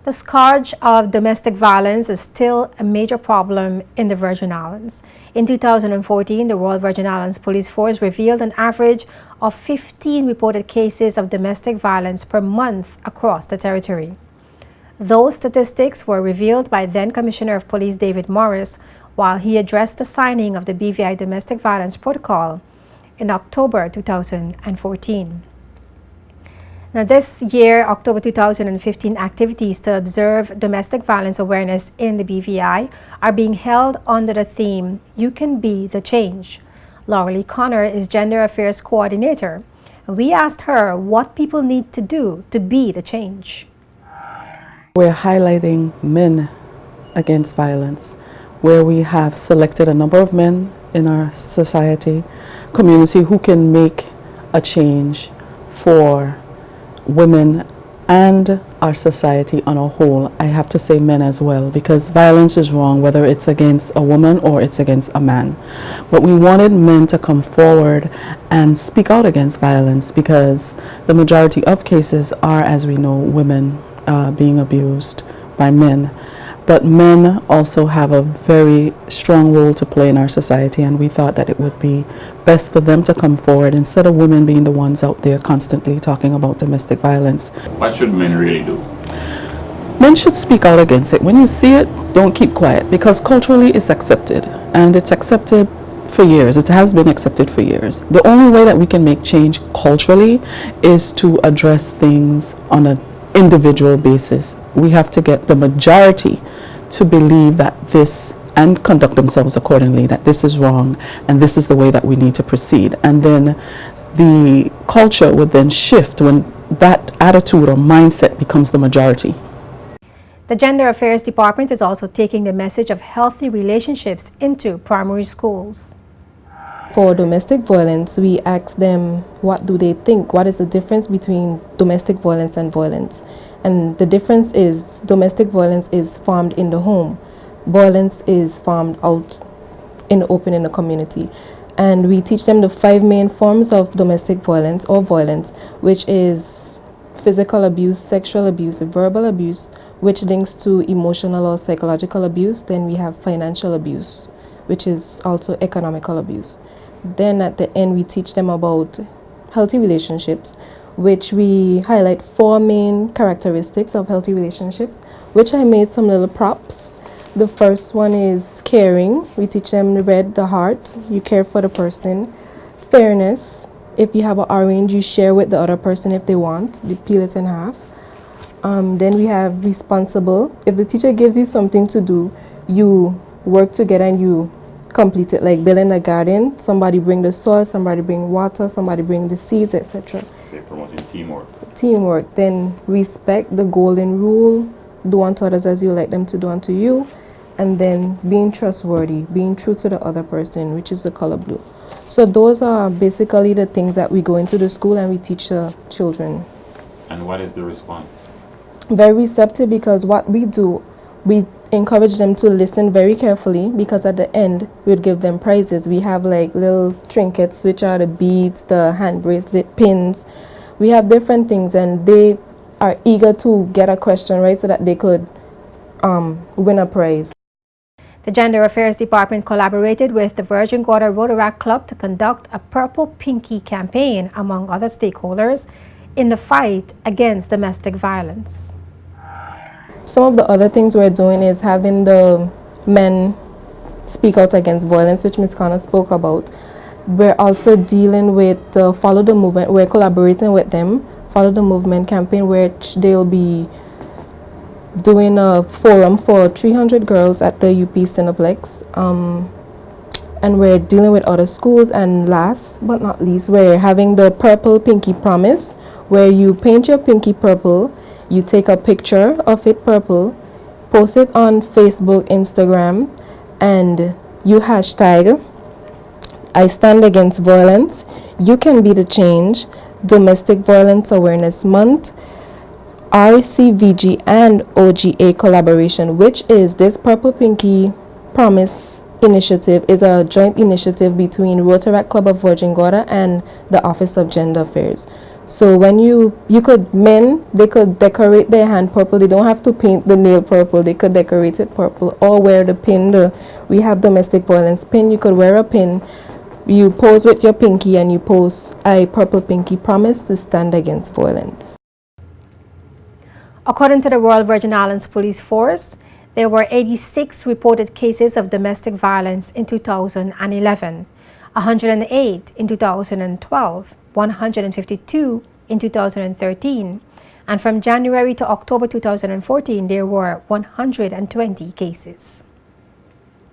The scourge of domestic violence is still a major problem in the Virgin Islands. In 2014, the Royal Virgin Islands Police Force revealed an average of 15 reported cases of domestic violence per month across the territory. Those statistics were revealed by then Commissioner of Police David Morris while he addressed the signing of the BVI Domestic Violence Protocol in October 2014. Now, this year, October 2015, activities to observe domestic violence awareness in the BVI are being held under the theme, You Can Be the Change. Laurelie Connor is Gender Affairs Coordinator. We asked her what people need to do to be the change. We're highlighting men against violence, where we have selected a number of men in our society, community who can make a change for women and our society on a whole. I have to say men as well, because violence is wrong whether it's against a woman or it's against a man. But we wanted men to come forward and speak out against violence, because the majority of cases are, as we know, women being abused by men. But men also have a very strong role to play in our society, and we thought that it would be best for them to come forward instead of women being the ones out there constantly talking about domestic violence. What should men really do? Men should speak out against it. When you see it, don't keep quiet, because culturally it's accepted, and it's accepted for years. It has been accepted for years. The only way that we can make change culturally is to address things on an individual basis. We have to get the majority to believe that this and conduct themselves accordingly, that this is wrong and this is the way that we need to proceed. And then the culture would then shift when that attitude or mindset becomes the majority. The Gender Affairs Department is also taking the message of healthy relationships into primary schools. For domestic violence, we ask them what do they think, what is the difference between domestic violence and violence. And the difference is domestic violence is formed in the home. Violence is formed out in the open in the community. And we teach them the 5 main forms of domestic violence or violence, which is physical abuse, sexual abuse, verbal abuse, which links to emotional or psychological abuse. Then we have financial abuse, which is also economical abuse. Then at the end, we teach them about healthy relationships, which we highlight 4 main characteristics of healthy relationships, which I made some little props. The first one is caring. We teach them to read the heart. You care for the person. Fairness. If you have an orange, you share with the other person if they want. You peel it in half. Then we have responsible. If the teacher gives you something to do, you work together and you complete it, like building a garden. Somebody bring the soil, somebody bring water, somebody bring the seeds, etc. Say promoting teamwork. Teamwork. Then respect, the golden rule. Do unto others as you like them to do unto you. And then being trustworthy, being true to the other person, which is the color blue. So those are basically the things that we go into the school and we teach the children. And what is the response? Very receptive, because what we do, we encourage them to listen very carefully, because at the end we'd give them prizes. We have like little trinkets, which are the beads, the hand bracelet, pins. We have different things, and they are eager to get a question right so that they could win a prize. The Gender Affairs Department collaborated with the Virgin Gorda Rotaract Club to conduct a Purple Pinky campaign, among other stakeholders, in the fight against domestic violence. Some of the other things we're doing is having the men speak out against violence, which Ms. Connor spoke about. We're also dealing with Follow the Movement. We're collaborating with them, Follow the Movement campaign, which they'll be doing a forum for 300 girls at the UP Cineplex. And we're dealing with other schools. And last but not least, we're having the Purple Pinky Promise, where you paint your pinky purple. You take a picture of it purple, post it on Facebook, Instagram, and you hashtag I stand against violence, you can be the change, Domestic Violence Awareness Month, RCVG and OGA collaboration, which is this Purple Pinky Promise initiative is a joint initiative between Rotaract Club of Virgin Gorda and the Office of Gender Affairs. So when you could, men, they could decorate their hand purple. They don't have to paint the nail purple. They could decorate it purple or wear the pin. We have domestic violence pin. You could wear a pin. You pose with your pinky and you pose a purple pinky promise to stand against violence. According to the Royal Virgin Islands Police Force, there were 86 reported cases of domestic violence in 2011, 108 in 2012, 152 in 2013, and from January to October 2014, there were 120 cases.